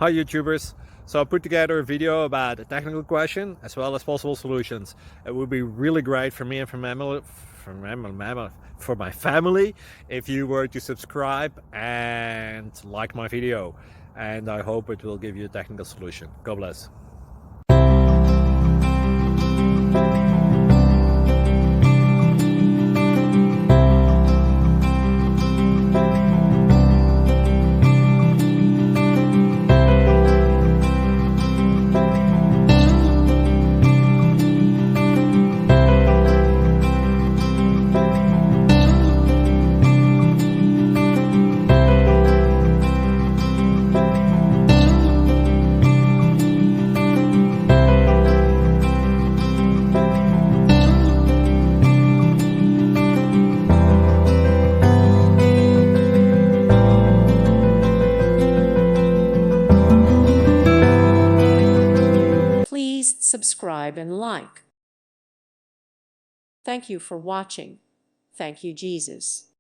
Hi YouTubers! So I put together a video about a technical question as well as possible solutions. It would be really great for me and for my family if you were to subscribe and like my video, and I hope it will give you a technical solution. God bless. Please subscribe and like. Thank you for watching. Thank you, Jesus.